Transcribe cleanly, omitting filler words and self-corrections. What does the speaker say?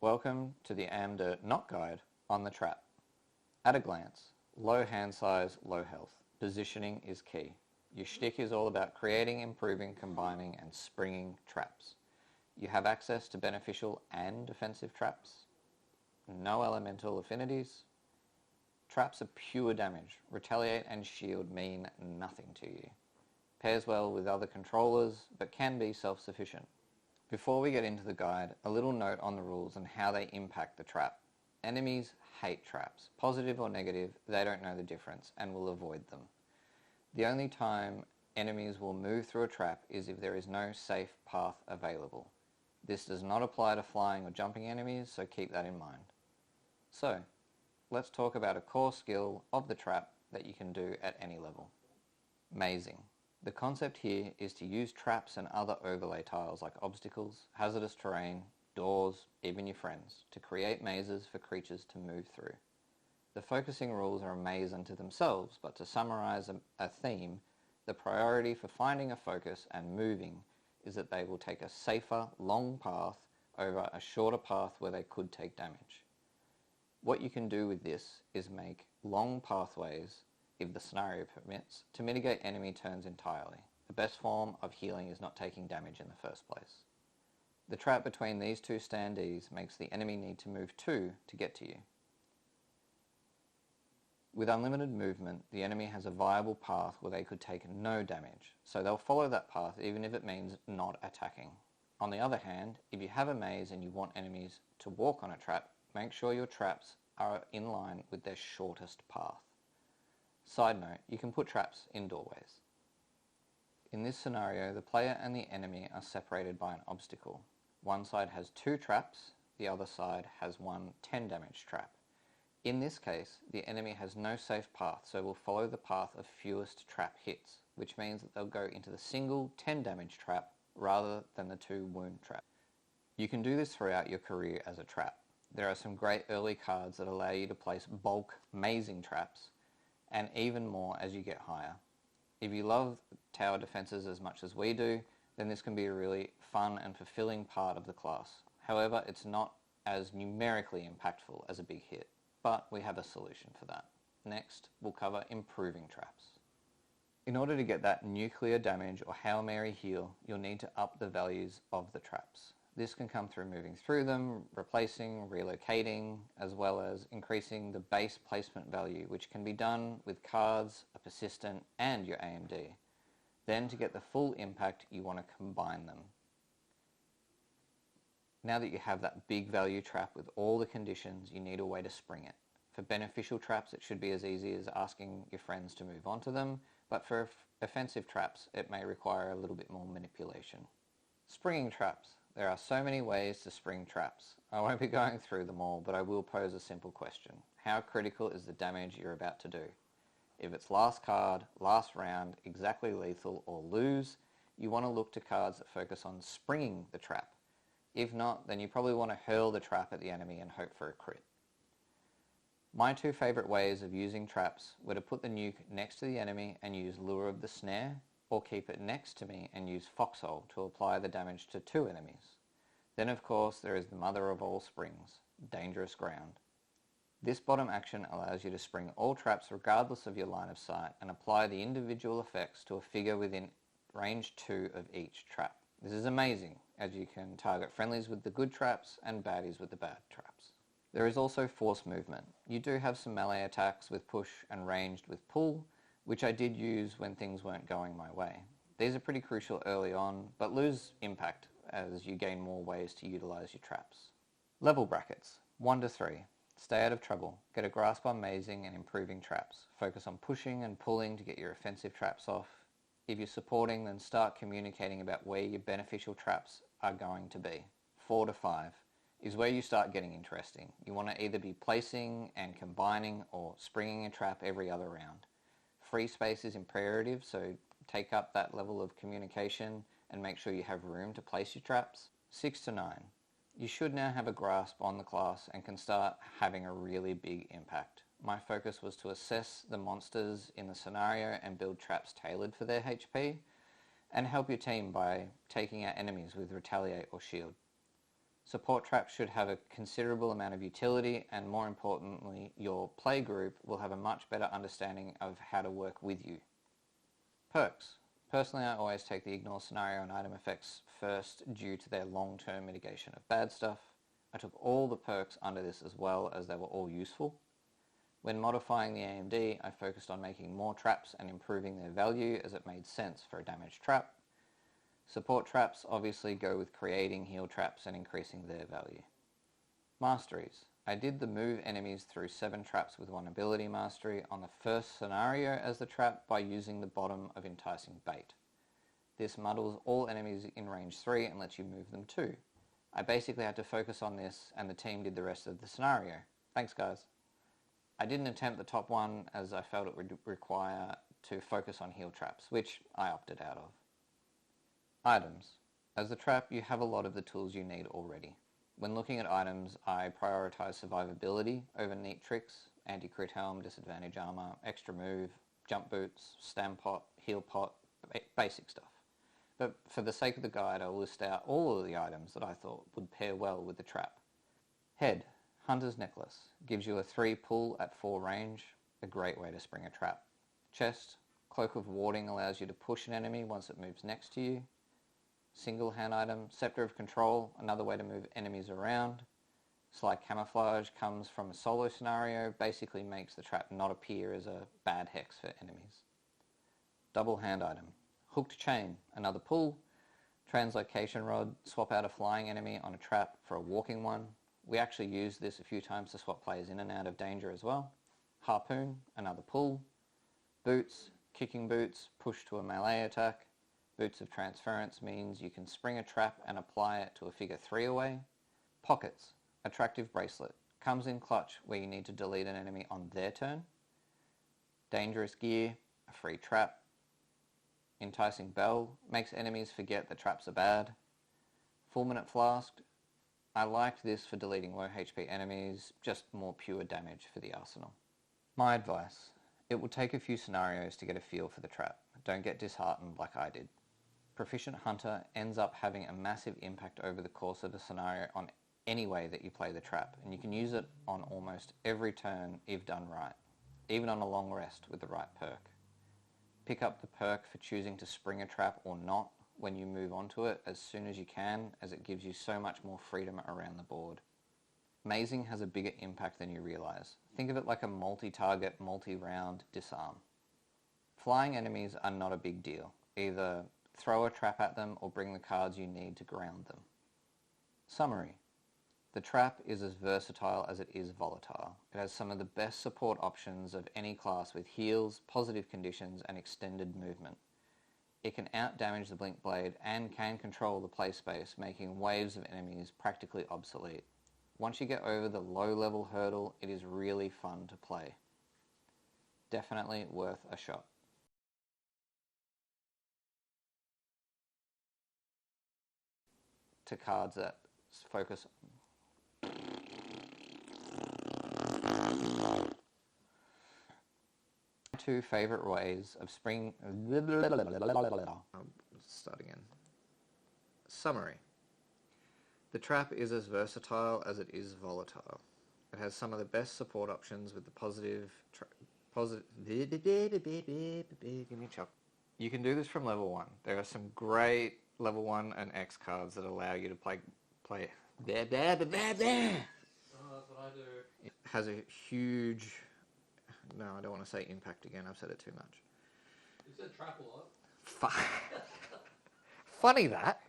Welcome to the amDirt not guide on the trap. At a glance, low hand size, low health. Positioning is key. Your shtick is all about creating, improving, combining and springing traps. You have access to beneficial and defensive traps. No elemental affinities. Traps are pure damage. Retaliate and shield mean nothing to you. Pairs well with other controllers but can be self-sufficient. Before we get into the guide, a little note on the rules and how they impact the trap. Enemies hate traps. Positive or negative, they don't know the difference and will avoid them. The only time enemies will move through a trap is if there is no safe path available. This does not apply to flying or jumping enemies, so keep that in mind. So, let's talk about a core skill of the trap that you can do at any level. Mazing. The concept here is to use traps and other overlay tiles like obstacles, hazardous terrain, doors, even your friends, to create mazes for creatures to move through. The focusing rules are a maze unto themselves, but to summarize a theme, the priority for finding a focus and moving is that they will take a safer, long path over a shorter path where they could take damage. What you can do with this is make long pathways, if the scenario permits, to mitigate enemy turns entirely. The best form of healing is not taking damage in the first place. The trap between these two standees makes the enemy need to move two to get to you. With unlimited movement, the enemy has a viable path where they could take no damage, so they'll follow that path even if it means not attacking. On the other hand, if you have a maze and you want enemies to walk on a trap, make sure your traps are in line with their shortest path. Side note, you can put traps in doorways. In this scenario, the player and the enemy are separated by an obstacle. One side has 2 traps, the other side has one 10 damage trap. In this case, the enemy has no safe path, so will follow the path of fewest trap hits, which means that they'll go into the single 10 damage trap rather than the 2 wound trap. You can do this throughout your career as a trap. There are some great early cards that allow you to place bulk mazing traps, and even more as you get higher. If you love tower defenses as much as we do, then this can be a really fun and fulfilling part of the class. However, it's not as numerically impactful as a big hit, but we have a solution for that. Next, we'll cover improving traps. In order to get that nuclear damage or Hail Mary heal, you'll need to up the values of the traps. This can come through moving through them, replacing, relocating, as well as increasing the base placement value, which can be done with cards, a persistent, and your amD. Then to get the full impact, you want to combine them. Now that you have that big value trap with all the conditions, you need a way to spring it. For beneficial traps, it should be as easy as asking your friends to move onto them, but for offensive traps, it may require a little bit more manipulation. Springing traps. There are so many ways to spring traps. I won't be going through them all, but I will pose a simple question. How critical is the damage you're about to do? If it's last card, last round, exactly lethal, or lose, you want to look to cards that focus on springing the trap. If not, then you probably want to hurl the trap at the enemy and hope for a crit. My 2 favourite ways of using traps were to put the nuke next to the enemy and use Lure of the Snare, or keep it next to me and use Foxhole to apply the damage to 2 enemies. Then of course there is the mother of all springs, Dangerous Ground. This bottom action allows you to spring all traps regardless of your line of sight and apply the individual effects to a figure within range 2 of each trap. This is amazing, as you can target friendlies with the good traps and baddies with the bad traps. There is also force movement. You do have some melee attacks with push and ranged with pull, which I did use when things weren't going my way. These are pretty crucial early on, but lose impact as you gain more ways to utilize your traps. Level brackets, 1 to 3. Stay out of trouble. Get a grasp on mazing and improving traps. Focus on pushing and pulling to get your offensive traps off. If you're supporting, then start communicating about where your beneficial traps are going to be. 4 to 5 is where you start getting interesting. You want to either be placing and combining or springing a trap every other round. Free space is imperative, so take up that level of communication and make sure you have room to place your traps. 6 to 9. You should now have a grasp on the class and can start having a really big impact. My focus was to assess the monsters in the scenario and build traps tailored for their HP, and help your team by taking out enemies with Retaliate or Shield. Support traps should have a considerable amount of utility, and more importantly, your play group will have a much better understanding of how to work with you. Perks. Personally, I always take the ignore scenario and item effects first due to their long-term mitigation of bad stuff. I took all the perks under this as well, as they were all useful. When modifying the amD, I focused on making more traps and improving their value, as it made sense for a damaged trap. Support traps obviously go with creating heal traps and increasing their value. Masteries. I did the move enemies through 7 traps with 1 ability mastery on the first scenario as the trap by using the bottom of enticing bait. This muddles all enemies in range 3 and lets you move them too. I basically had to focus on this, and the team did the rest of the scenario. Thanks guys. I didn't attempt the top one as I felt it would require to focus on heal traps, which I opted out of. Items. As the trap, you have a lot of the tools you need already. When looking at items, I prioritize survivability over neat tricks, anti-crit helm, disadvantage armor, extra move, jump boots, stam pot, heal pot, basic stuff. But for the sake of the guide, I'll list out all of the items that I thought would pair well with the trap. Head. Hunter's Necklace. Gives you a 3 pull at 4 range, a great way to spring a trap. Chest. Cloak of Warding allows you to push an enemy once it moves next to you. Single hand item, Scepter of Control, another way to move enemies around. Sly Camouflage comes from a solo scenario, basically makes the trap not appear as a bad hex for enemies. Double hand item, Hooked Chain, another pull. Translocation Rod, swap out a flying enemy on a trap for a walking one. We actually used this a few times to swap players in and out of danger as well. Harpoon, another pull. Boots, Kicking Boots, push to a melee attack. Boots of Transference means you can spring a trap and apply it to a figure 3 away. Pockets, Attractive Bracelet, comes in clutch where you need to delete an enemy on their turn. Dangerous Gear, a free trap. Enticing Bell, makes enemies forget that traps are bad. Fulminant Flask, I liked this for deleting low HP enemies, just more pure damage for the arsenal. My advice, it will take a few scenarios to get a feel for the trap. Don't get disheartened like I did. Proficient Hunter ends up having a massive impact over the course of a scenario on any way that you play the trap, and you can use it on almost every turn if done right, even on a long rest with the right perk. Pick up the perk for choosing to spring a trap or not when you move onto it as soon as you can, as it gives you so much more freedom around the board. Mazing has a bigger impact than you realise. Think of it like a multi-target, multi-round disarm. Flying enemies are not a big deal. Either throw a trap at them or bring the cards you need to ground them. Summary. The trap is as versatile as it is volatile. It has some of the best support options of any class with heals, positive conditions and extended movement. It can out-damage the Blink Blade and can control the play space, making waves of enemies practically obsolete. Once you get over the low-level hurdle, it is really fun to play. Definitely worth a shot. To cards that focus. Two favorite ways of spring. Start again. Summary. The trap is as versatile as it is volatile. It has some of the best support options with the positive. Give me a chop. You can do this from level 1. There are some great level 1 and X cards that allow you to play. Oh, that's what I do. It has a huge. No, I don't want to say impact again. I've said it too much. You said trap a lot. Funny that.